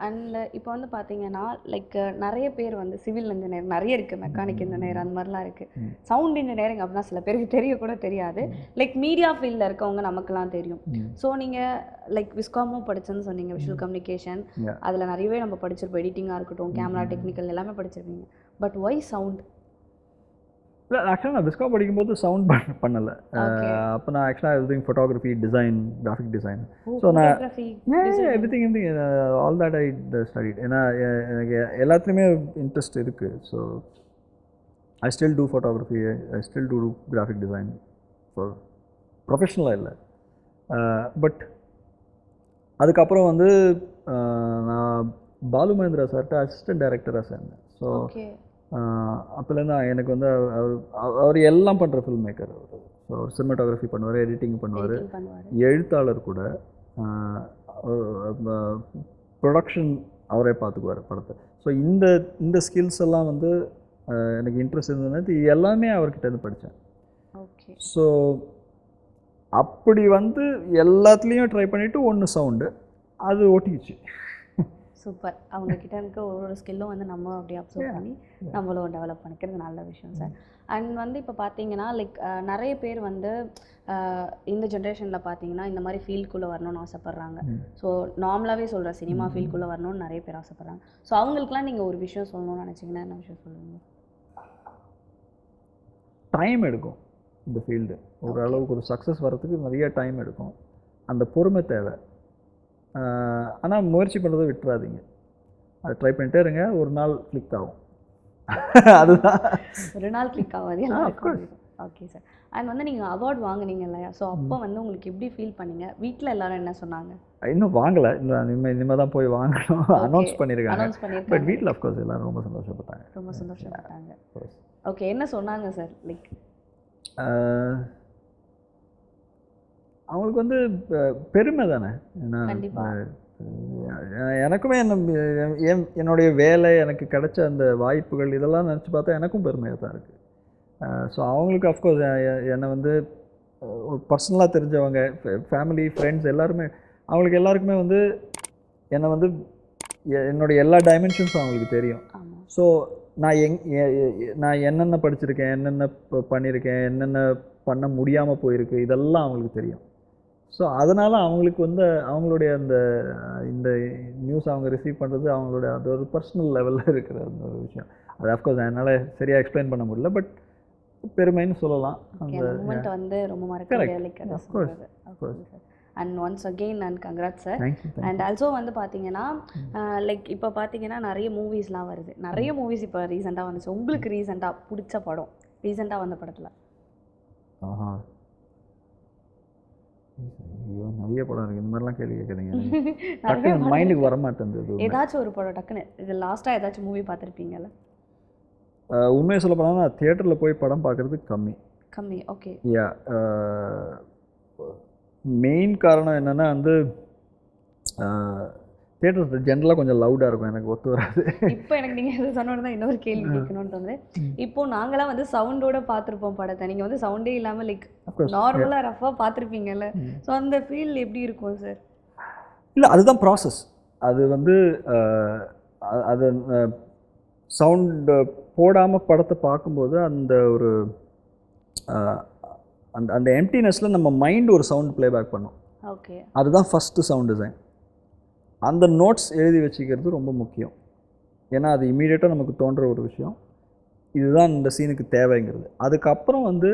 அண்ட் இப்போ வந்து பார்த்தீங்கன்னா லைக் நிறைய பேர் வந்து சிவில் இன்ஜினியர் நிறைய இருக்குது, மெக்கானிக் இன்ஜினியர் அந்த மாதிரிலாம் இருக்குது. சவுண்ட் இன்ஜினியரிங் அப்படின்னா சில பேருக்கு தெரிய கூட தெரியாது. லைக் மீடியா ஃபீல்டில் இருக்கவங்க நமக்குலாம் தெரியும். ஸோ நீங்கள் லைக் விஸ்காமும் படிச்சேன்னு சொன்னீங்க, விஷுவல் கம்யூனிகேஷன். அதில் நிறையவே நம்ம படிச்சிருப்போம், எடிட்டிங்காக இருக்கட்டும், கேமரா டெக்னிக்கல் எல்லாமே படிச்சிருப்பீங்க. But why sound?
இல்லை, ஆக்சுவலாக நான் விஸ்கா படிக்கும்போது சவுண்ட் பண்ணலை. அப்போ நான் ஆக்சுவலாக everything photography, design, graphic design. So நான் everything all that I studied. ஏன்னா எனக்கு எல்லாத்துலேயுமே இன்ட்ரெஸ்ட் இருக்குது. So I still do photography, I still do graphic design for ப்ரொஃபஷ்னலாக இல்லை. பட் அதுக்கப்புறம் வந்து நான் பாலு மகேந்திரா சார்கிட்ட அசிஸ்டன்ட் டைரக்டராக சேர்ந்தேன். ஸோ அப்போலேருந்து எனக்கு வந்து அவர் எல்லாம் பண்ணுற ஃபில்ம் மேக்கர். ஸோ அவர் சினிமாட்டோகிராஃபி பண்ணுவார், எடிட்டிங் பண்ணுவார், எழுத்தாளர் கூட, ப்ரொடக்ஷன் அவரே பார்த்துக்குவார் படத்தை. ஸோ இந்த ஸ்கில்ஸ் எல்லாம் வந்து எனக்கு இன்ட்ரெஸ்ட் இருந்ததுன்னா இது எல்லாமே அவர்கிட்டேருந்து படித்தேன்.
ஓகே.
ஸோ அப்படி வந்து எல்லாத்துலேயும் ட்ரை பண்ணிவிட்டு ஒன்று சவுண்டு அது ஓட்டிக்கிச்சு.
சூப்பர். அவங்கக்கிட்ட இருக்க ஒரு ஸ்கில்லும் வந்து நம்ம அப்படியே அப்சர்வ் பண்ணி நம்மளும் டெவலப் பண்ணிக்கிறது நல்ல விஷயம் சார். அண்ட் வந்து இப்போ பார்த்தீங்கன்னா லைக் நிறைய பேர் வந்து இந்த ஜென்ரேஷனில் பார்த்தீங்கன்னா இந்த மாதிரி ஃபீல்டுக்குள்ளே வரணும்னு ஆசைப்பட்றாங்க. ஸோ நார்மலாகவே சொல்கிறேன், சினிமா ஃபீல்டுக்குள்ளே வரணும்னு நிறைய பேர் ஆசைப்பட்றாங்க. ஸோ அவங்களுக்குலாம் நீங்கள் ஒரு விஷயம் சொல்லணும்னு நினச்சிங்கன்னா என்ன விஷயம் சொல்லுவீங்க?
டைம் எடுக்கும் இந்த ஃபீல்டு. ஓரளவுக்கு ஒரு சக்ஸஸ் வரத்துக்கு நிறைய டைம் எடுக்கும், அந்த பொறுமை தேவை. ஆனால் முயற்சி பண்ணுறதை விட்டுறாதீங்க, அதை ட்ரை பண்ணிட்டே இருங்க, ஒரு நாள் கிளிக் ஆகும். அதுதான்,
ஒரு நாள் கிளிக் ஆகாது எல்லாருக்கும். Okay sir. அண்ட் வந்து நீங்கள் அவார்ட் வாங்குனீங்க இல்லையா, ஸோ அப்போ வந்து உங்களுக்கு எப்படி ஃபீல் பண்ணீங்க? வீட்டில் எல்லாரும் என்ன சொன்னாங்க?
இன்னும் வாங்கலை, இனிமேல் தான் போய் வாங்கணும். அனௌன்ஸ் பண்ணியிருக்காங்க. பட் வீட்டில் அஃப்கோர்ஸ் எல்லாரும் ரொம்ப சந்தோஷப்பட்டாங்க.
ரொம்ப சந்தோஷப்பட்டாங்க. ஓகே. என்ன சொன்னாங்க சார்? லைக்
அவங்களுக்கு வந்து பெருமை தானே. ஏன்னா எனக்குமே என்னுடைய வேலை, எனக்கு கிடைச்ச அந்த வாய்ப்புகள் இதெல்லாம் நினச்சி பார்த்தா எனக்கும் பெருமையாக தான் இருக்குது. ஸோ அவங்களுக்கு அஃப்கோர்ஸ் என்னை வந்து ஒரு பர்சனலாக தெரிஞ்சவங்க, ஃபேமிலி, ஃப்ரெண்ட்ஸ் எல்லாருமே, அவங்களுக்கு எல்லாருக்குமே வந்து என்னை வந்து என்னுடைய எல்லா டைமென்ஷன்ஸும் அவங்களுக்கு தெரியும். ஸோ நான் என்னென்ன படிச்சிருக்கேன், என்னென்ன பண்ணியிருக்கேன், என்னென்ன பண்ண முடியாமல் போயிருக்கு, இதெல்லாம் அவங்களுக்கு தெரியும். ஸோ அதனால் அவங்களுக்கு வந்து அவங்களுடைய இந்த நியூஸ் அவங்க ரிசீவ் பண்ணுறது அவங்களுடைய அது ஒரு பர்சனல் லெவலில் இருக்கிற அந்த ஒரு விஷயம். அது அஃப்கோர்ஸ் என்னால் சரியாக எக்ஸ்பிளைன் பண்ண முடியல, பட் பெருமைன்னு சொல்லலாம்.
அந்த மூமெண்ட் வந்து ரொம்ப மறக்க. And once again and congrats sir. And also வந்து பார்த்தீங்கன்னா லைக் இப்போ பார்த்தீங்கன்னா நிறைய மூவிஸ்லாம் வருது, நிறைய மூவிஸ் இப்போ ரீசெண்டாக வந்துச்சு. உங்களுக்கு ரீசெண்டாக பிடிச்ச படம், ரீசெண்டாக வந்த படத்தில்?
நிறைய நிறைய படம் இருக்குது, இந்த மாதிரிலாம் கேள்வி கேட்குறீங்க. டக்குன்னு மைண்டுக்கு வர மாட்டேங்குது.
ஏதாச்சும் ஒரு படம் டக்குன்னு இது லாஸ்ட்டாக ஏதாச்சும் மூவி பார்த்துருப்பீங்கல்ல?
உண்மையை சொல்ல போனால் நான் தியேட்டரில் போய் படம் பார்க்குறது கம்மி.
ஓகே.
யா, மெயின் காரணம் என்னென்னா வந்து தியேட்டர்ஸ் ஜென்ரலாக கொஞ்சம் லவுடாக இருக்கும், எனக்கு ஒத்து வராது.
இப்போ எனக்கு நீங்கள் எது சொன்னோன்னு தான் இன்னொரு கேள்வி கேட்கணும்னு தோணுது. இப்போ நாங்களாம் வந்து சவுண்டோட பார்த்துருப்போம் படத்தை, நீங்கள் வந்து சவுண்டே இல்லாமல் லைக் நார்மலாக ரஃபாக பார்த்துருப்பீங்கல்ல. ஸோ அந்த ஃபீல் எப்படி இருக்கும் சார்?
இல்லை, அதுதான் ப்ராசஸ். அது வந்து அது சவுண்டு போடாமல் படத்தை பார்க்கும்போது அந்த ஒரு அந்த அந்த எம்டினஸில் நம்ம மைண்ட் ஒரு சவுண்ட் ப்ளேபேக் பண்ணும்.
ஓகே. அதுதான்
ஃபஸ்ட்டு சவுண்ட் டிசைன். அந்த நோட்ஸ் எழுதி வச்சுக்கிறது ரொம்ப முக்கியம். ஏன்னா அது இமீடியட்டாக நமக்கு தோன்ற ஒரு விஷயம், இதுதான் இந்த சீனுக்கு தேவைங்கிறது. அதுக்கப்புறம் வந்து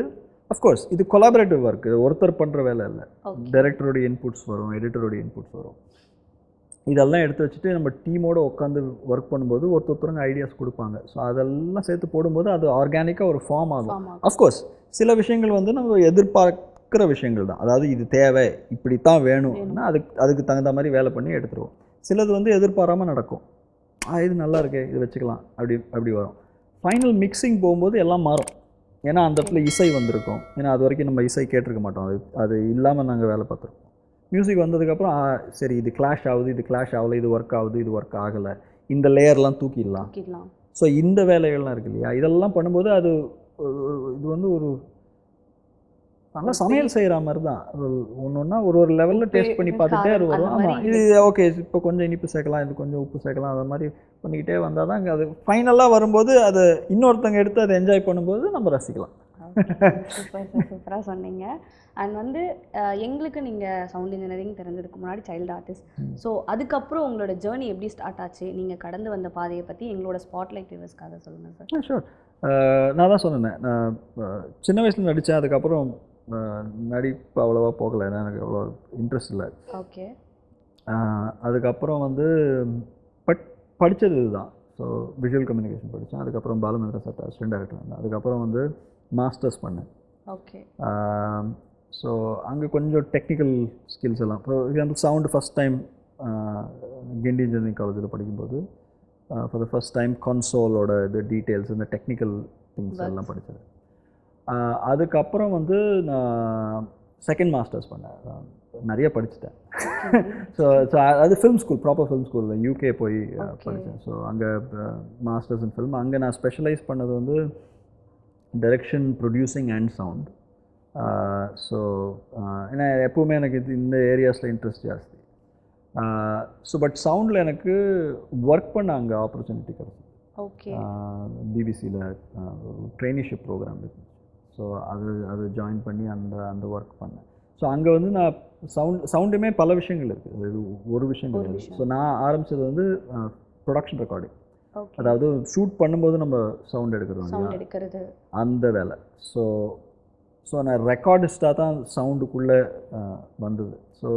அஃப்கோர்ஸ் இது கொலாபரேட்டிவ் ஒர்க், ஒருத்தர் பண்ணுற வேலை இல்லை. டைரக்டருடைய இன்புட்ஸ் வரும், எடிட்டருடைய இன்புட்ஸ் வரும். இதெல்லாம் எடுத்து வச்சுட்டு நம்ம டீமோடு உட்காந்து ஒர்க் பண்ணும்போது ஒருத்தருங்க ஐடியாஸ் கொடுப்பாங்க. ஸோ அதெல்லாம் சேர்த்து போடும்போது அது ஆர்கானிக்காக ஒரு ஃபார்ம் ஆகும். அஃப்கோர்ஸ் சில விஷயங்கள் வந்து நம்ம எதிர்பார்க்குற விஷயங்கள் தான், அதாவது இது தேவை, இப்படித்தான் வேணும்னா அதுக்கு தகுந்த மாதிரி வேலை பண்ணி எடுத்துருவோம். சிலது வந்து எதிர்பாராமல் நடக்கும், இது நல்லா இருக்கே, இது வச்சுக்கலாம், அப்படி வரும். ஃபைனல் மிக்சிங் போகும்போது எல்லாம் மாறும். ஏன்னா அந்த இடத்துல இசை வந்திருக்கும். ஏன்னா அது வரைக்கும் நம்ம இசை கேட்டிருக்க மாட்டோம், அது இல்லாமல் நாங்கள் வேலை பார்த்துருக்கோம். மியூசிக் வந்ததுக்கப்புறம் சரி இது கிளாஷ் ஆகுது, இது கிளாஷ் ஆகலை, இது ஒர்க் ஆகுது, இது ஒர்க் ஆகலை, இந்த லேயர்லாம் தூக்கிடலாம். ஸோ இந்த வேலைகள்லாம் இருக்கு இல்லையா, இதெல்லாம் பண்ணும்போது அது இது வந்து ஒரு நல்லா சமையல் செய்கிற மாதிரி தான். ஒன்று ஒன்றா ஒரு லெவலில் டேஸ்ட் பண்ணி பார்த்துட்டே வரும். ஆமாம், இது ஓகே, இப்போ கொஞ்சம் இனிப்பு சேர்க்கலாம், இது கொஞ்சம் உப்பு சேர்க்கலாம், அது மாதிரி பண்ணிக்கிட்டே வந்தால் தான் அது ஃபைனலாக வரும்போது அதை இன்னொருத்தங்க எடுத்து அதை என்ஜாய் பண்ணும்போது நம்ம ரசிக்கலாம்.
சூப்பராக சொன்னீங்க. அண்ட் வந்து எங்களுக்கு நீங்கள் சவுண்ட் இன்ஜினியரிங் தெரிஞ்சதுக்கு முன்னாடி சைல்டு ஆர்டிஸ்ட். ஸோ அதுக்கப்புறம் உங்களோட ஜேர்னி எப்படி ஸ்டார்ட் ஆச்சு, நீங்கள் கடந்து வந்த பாதையை பற்றி எங்களோட ஸ்பாட்லைட் வியூவர்ஸ்க்காக சொல்லுங்கள் சார்.
ஷூர். நான் தான் சொன்னேன், நான் சின்ன வயசில் நடித்தேன். அதுக்கப்புறம் நடிப்பு அவ்வளோவா போகலை, ஏன்னா எனக்கு அவ்வளோ இன்ட்ரெஸ்ட் இல்லை.
ஓகே.
அதுக்கப்புறம் வந்து படித்தது இதுதான். ஸோ விஷுவல் கம்யூனிகேஷன் படித்தேன். அதுக்கப்புறம் பாலுமந்திரா சார் அசிஸ்டன்ட் டைரக்டர் வந்தேன். அதுக்கப்புறம் வந்து மாஸ்டர்ஸ் பண்ணேன்.
ஓகே.
ஸோ அங்கே கொஞ்சம் டெக்னிக்கல் ஸ்கில்ஸ் எல்லாம், for example sound first time Guindy engineering காலேஜில் படிக்கும்போது ஃபார் த ஃபஸ்ட் டைம் கன்சோலோட இது டீட்டெயில்ஸ், இந்த டெக்னிக்கல் திங்ஸ் எல்லாம் படித்தது. அதுக்கப்புறம் வந்து நான் செகண்ட் மாஸ்டர்ஸ் பண்ணேன், நிறைய படிச்சுட்டேன். ஸோ அது ஃபிலிம் ஸ்கூல், ப்ராப்பர் ஃபிலிம் ஸ்கூலில் யூகே போய் படித்தேன். ஸோ அங்கே மாஸ்டர்ஸ் இன் ஃபிலிம். அங்கே நான் ஸ்பெஷலைஸ் பண்ணது வந்து direction, producing and sound. So ஏன்னா எப்போவுமே எனக்கு இந்த ஏரியாஸில் இன்ட்ரெஸ்ட் ஜாஸ்தி. ஸோ பட் சவுண்டில் எனக்கு ஒர்க் பண்ண அங்கே ஆப்பர்ச்சுனிட்டி கிடச்சிது.
ஓகே.
பிபிசியில் ட்ரெயினிஷிப் ப்ரோக்ராம் இருந்துச்சு. ஸோ அது ஜாயின் பண்ணி அந்த ஒர்க் பண்ணேன். ஸோ அங்கே வந்து நான் சவுண்டுமே பல விஷயங்கள் இருக்குது, அது ஒரு விஷயம் கிடையாது. ஸோ நான் ஆரம்பித்தது வந்து ப்ரொடக்ஷன் ரெக்கார்டிங், அதாவது ஷூட் பண்ணும்போது நம்ம சவுண்ட் எடுக்கிறது அந்த வேலை. ஸோ நான் ரெக்கார்டிஸ்டாக தான் சவுண்டுக்குள்ளே வந்தது. ஸோ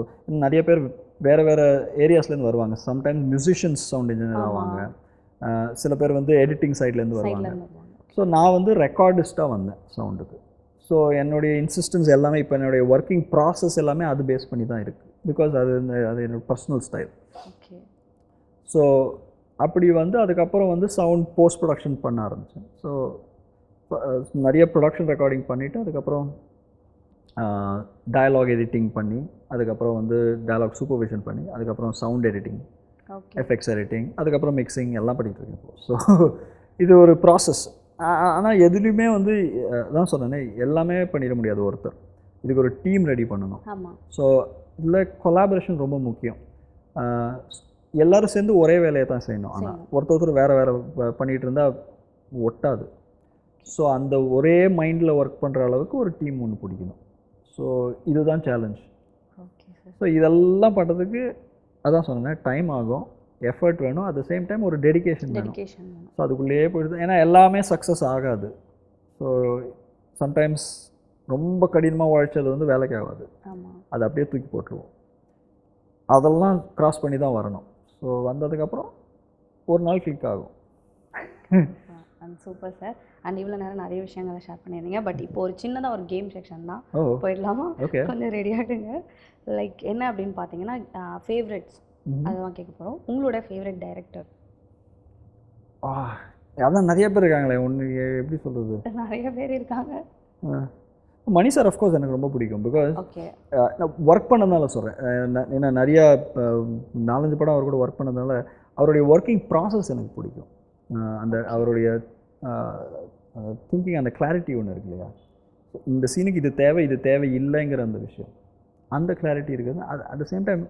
நிறைய பேர் வேறு ஏரியாஸ்லேருந்து வருவாங்க. சம்டைம்ஸ் மியூசிஷியன்ஸ் சவுண்ட் இன்ஜினியர் ஆவாங்க, சில பேர் வந்து எடிட்டிங் சைட்லேருந்து வருவாங்க. ஸோ நான் வந்து ரெக்கார்டிஸ்ட்டாக வந்தேன் சவுண்டுக்கு. ஸோ என்னுடைய இன்சிஸ்டன்ஸ் எல்லாமே, இப்போ என்னுடைய ஒர்க்கிங் ப்ராசஸ் எல்லாமே அது பேஸ் பண்ணி தான் இருக்குது. பிகாஸ் அது என்னோடய பர்சனல் ஸ்டைல். ஸோ அப்படி வந்து அதுக்கப்புறம் வந்து சவுண்ட் போஸ்ட் ப்ரொடக்ஷன் பண்ண ஆரம்பித்தேன். ஸோ நிறைய ப்ரொடக்ஷன் ரெக்கார்டிங் பண்ணிவிட்டு அதுக்கப்புறம் டயலாக் எடிட்டிங் பண்ணி, அதுக்கப்புறம் வந்து டயலாக் சூப்பர்விஷன் பண்ணி, அதுக்கப்புறம் சவுண்ட் எடிட்டிங், எஃபெக்ட்ஸ் எடிட்டிங், அதுக்கப்புறம் மிக்சிங் எல்லாம் பண்ணிகிட்ருக்கேன் இப்போ. ஸோ இது ஒரு ப்ராசஸ். ஆனால் எதுலேயுமே வந்து தான் சொன்னேனே, எல்லாமே பண்ணிட முடியாது ஒருத்தர், இதுக்கு ஒரு டீம் ரெடி பண்ணணும். ஸோ இதில் கொலாபரேஷன் ரொம்ப முக்கியம். எல்லோரும் சேர்ந்து ஒரே வேலையை தான் செய்யணும். ஆனால் ஒருத்தர் வேறு பண்ணிகிட்டு இருந்தால் ஒட்டாது. ஸோ அந்த ஒரே மைண்டில் ஒர்க் பண்ணுற அளவுக்கு ஒரு டீம் ஒன்று பிடிக்கணும். ஸோ இதுதான் சேலஞ்ச். ஸோ இதெல்லாம் பண்ணுறதுக்கு அதான் சொன்னேன், டைம் ஆகும், எஃபர்ட் வேணும், அட் த சேம் டைம் ஒரு டெடிகேஷன் வேணும். ஸோ அதுக்குள்ளேயே போயிடுது. ஏன்னா எல்லாமே சக்ஸஸ் ஆகாது. ஸோ சம்டைம்ஸ் ரொம்ப கடினமாக உழைச்சது வந்து வேலைக்கு ஆகாது, அது அப்படியே தூக்கி போட்டுருவோம். அதெல்லாம் க்ராஸ் பண்ணி தான் வரணும். ஸோ வந்ததுக்கப்புறம் ஒரு நாள் கிளிக் ஆகும்.
Super sir. அண்ட் இவ்வளோ நேரம் நிறைய விஷயங்களை ஷேர் பண்ணியிருந்தீங்க. பட் இப்போ ஒரு சின்னதாக ஒரு கேம் செக்ஷன் தான்,
ஓ
போயிடலாமா?
ஓகே.
கொஞ்சம் ரெடி ஆகிடுங்க. லைக் என்ன அப்படின்னு பார்த்தீங்கன்னா ஃபேவரட்ஸ் அதுதான் கேட்க போகிறோம். உங்களோட ஃபேவரட் டைரக்டர்?
அதான் நிறைய பேர் இருக்காங்களே, ஒன்று எப்படி சொல்கிறது,
நிறைய பேர் இருக்காங்க.
மணி சார் அஃப்கோர்ஸ் எனக்கு ரொம்ப பிடிக்கும். Because
okay.
நான் ஒர்க் பண்ணதுனால சொல்கிறேன். ஏன்னா நிறையா 4-5 படம் அவர் கூட ஒர்க் பண்ணதுனால அவருடைய ஒர்க்கிங் ப்ராசஸ் எனக்கு பிடிக்கும். அந்த அவருடைய திங்கிங், அந்த கிளாரிட்டி ஒன்று இருக்கு இல்லையா, இந்த சீனுக்கு இது தேவை, இது தேவை இல்லைங்கிற அந்த விஷயம், அந்த கிளாரிட்டி இருக்குது. அது at the same time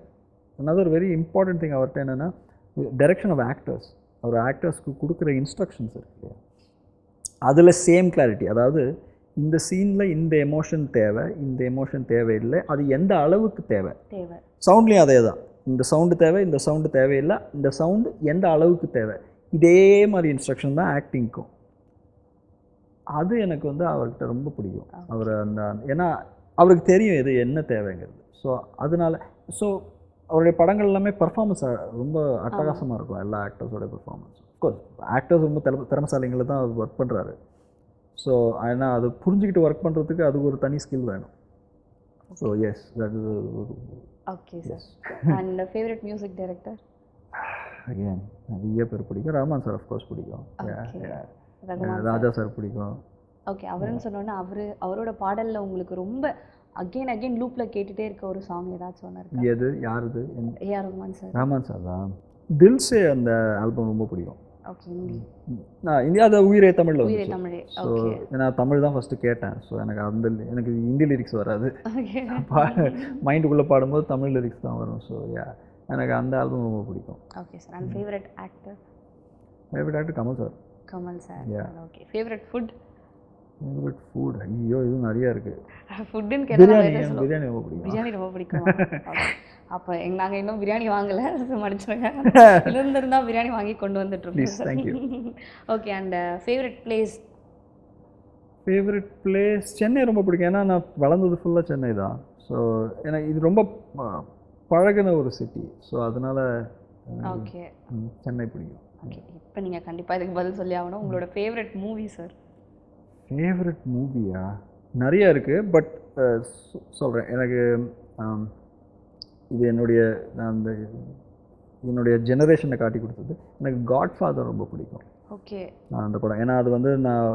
another very important thing அவர்கிட்ட என்னென்னா டைரக்ஷன் ஆஃப் ஆக்டர்ஸ். அவர் ஆக்டர்ஸ்க்கு கொடுக்குற இன்ஸ்ட்ரக்ஷன்ஸ் இருக்கு இல்லையா, அதில் சேம் கிளாரிட்டி. அதாவது இந்த சீனில் இந்த எமோஷன் தேவை, இந்த எமோஷன் தேவையில்லை, அது எந்த அளவுக்கு தேவை. சவுண்ட்லேயும் அதே தான், இந்த சவுண்டு தேவை, இந்த சவுண்டு தேவையில்லை, இந்த சவுண்டு எந்த அளவுக்கு தேவை, இதே மாதிரி இன்ஸ்ட்ரக்ஷன் தான் ஆக்டிங்க்கும். அது எனக்கு வந்து அவர்கிட்ட ரொம்ப பிடிக்கும். அவர் அந்த ஏன்னா அவருக்கு தெரியும் எது என்ன தேவைங்கிறது. ஸோ அதனால அவருடைய படங்கள் எல்லாமே பர்ஃபார்மன்ஸ் ரொம்ப அட்டகாசமாக இருக்கும், எல்லா ஆக்டர்ஸோட பர்ஃபார்மன்ஸ். அஃப்கோர்ஸ் ஆக்டர்ஸ் ரொம்ப திறமைசாலிங்களை தான் அவர் ஒர்க் பண்ணுறாரு. ஸோ ஏன்னா அது புரிஞ்சுக்கிட்டு ஒர்க் பண்ணுறதுக்கு அதுக்கு ஒரு தனி ஸ்கில் வேணும். So yes, that is.
Okay sir. And favourite music director?
Again நிறைய பேர் பிடிக்கும். ரஹ்மான் சார் அஃப்கோர்ஸ் பிடிக்கும், ராஜா சார் பிடிக்கும்.
ஓகே. அவருன்னு சொன்னோன்னா அவரோட பாடலில் உங்களுக்கு ரொம்ப அகெயின் லூப்பில் கேட்டுகிட்டே இருக்க ஒரு சாங் ஏதாச்சும் ஒன்று இருக்கு?
எது, யாருது?
ஏஆர் ரஹ்மான் சார்.
ரஹ்மான் சார் தான். தில்சே அந்த ஆல்பம் ரொம்ப பிடிக்கும்.
ஓகே. ஹிந்தி?
நான் இந்தியா அது உயிரே தமிழில்
உயிரே
வந்து.
தமிழே.
ஸோ நான் தமிழ் தான் ஃபஸ்ட்டு கேட்டேன். ஸோ எனக்கு ஹிந்தி லிரிக்ஸ் வராது, மைண்டுக்குள்ளே பாடும்போது தமிழ் லிரிக்ஸ் தான் வரும். ஸோ எனக்கு அந்த ஆல்பம் ரொம்ப பிடிக்கும்.
Okay sir. And favourite actor?
Favourite actor Kamal sir.
Kamal sir. Okay. Favourite food?
Favourite food ஐயோ இதுவும் நிறையா இருக்குது.
ஃபுட்டுன்னு கேட்டால்
பிரியாணி ரொம்ப பிடிக்கும்.
பிரியாணி ரொம்ப பிடிக்கும். அப்போ நாங்கள் இன்னும் பிரியாணி வாங்கலை, மன்னிச்சுருங்க. இருந்திருந்தால் பிரியாணி வாங்கி கொண்டு வந்துட்டுருக்கோம்.
Thank you.
Okay. And favourite place?
Favourite place Chennai ரொம்ப பிடிக்கும். ஏன்னா நான் வளர்ந்தது ஃபுல்லாக சென்னை தான். ஸோ எனக்கு இது ரொம்ப பழகின ஒரு சிட்டி. ஸோ அதனால்
ஓகே
சென்னை பிடிக்கும்.
ஓகே. இப்போ நீங்கள் கண்டிப்பாக இதுக்கு பதில் சொல்லி ஆகணும். உங்களோட ஃபேவரட் மூவி சார்?
ஃபேவரட் மூவியா நிறையா இருக்குது. பட் சொல்கிறேன், எனக்கு இது என்னுடைய ஜெனரேஷனை காட்டி கொடுத்தது. எனக்கு காட்ஃபாதர் ரொம்ப பிடிக்கும்.
ஓகே.
அந்த படம் ஏன்னா அது வந்து நான்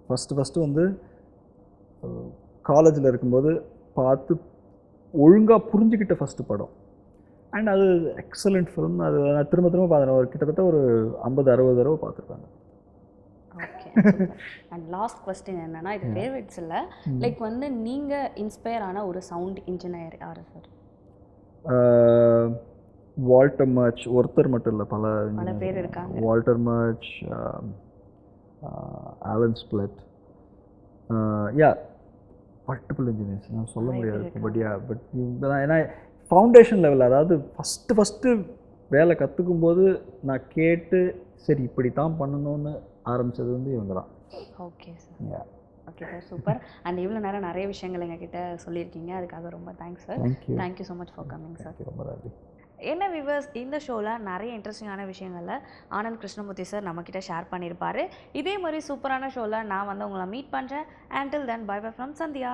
ஃபஸ்ட்டு வந்து காலேஜில் இருக்கும்போது பார்த்து ஒழுங்காக புரிஞ்சுக்கிட்ட ஃபஸ்ட்டு படம். அண்ட் அது எக்ஸலண்ட் ஃபிலிம். அது நான் திரும்ப பார்த்தேன், கிட்டத்தட்ட ஒரு 50-60 தடவை பார்த்துருப்பேன்.
ஓகே. அண்ட் லாஸ்ட் கொஸ்டின் என்னன்னா, இது ஃபேவரட்ஸ் இல்லை, லைக் வந்து நீங்கள் இன்ஸ்பயர் ஆன ஒரு சவுண்ட் இன்ஜினியர் யார் சார்?
வால்டர் மர்ச் ஒருத்தர் மட்டும் இல்லை, பல
பேர் இருக்காங்க.
Walter Murch, Alan Splet, multiple engineers நான் சொல்ல முடியாது. பட் ஏன்னா ஃபவுண்டேஷன் லெவலில், அதாவது ஃபஸ்ட்டு வேலை கற்றுக்கும்போது நான் கேட்டு சரி இப்படி தான் பண்ணணும்னு ஆரம்பித்தது வந்து இவங்க தான்.
Okay sir. Okay sir, super. And இவ்வளோ நேரம் நிறைய விஷயங்கள் எங்ககிட்ட சொல்லியிருக்கீங்க, அதுக்காக ரொம்ப thanks sir. Thank you so much for coming sir.
ரொம்ப நன்றி.
என்ன வியூவர்ஸ், இந்த ஷோவில் நிறைய இன்ட்ரெஸ்டிங்கான விஷயங்களில் ஆனந்த் கிருஷ்ணமூர்த்தி சார் நம்மக்கிட்ட ஷேர் பண்ணியிருப்பார். இதே மாதிரி சூப்பரான ஷோவில் நான் வந்து உங்களை மீட் பண்ணுறேன். until then, bye bye from Sandhya.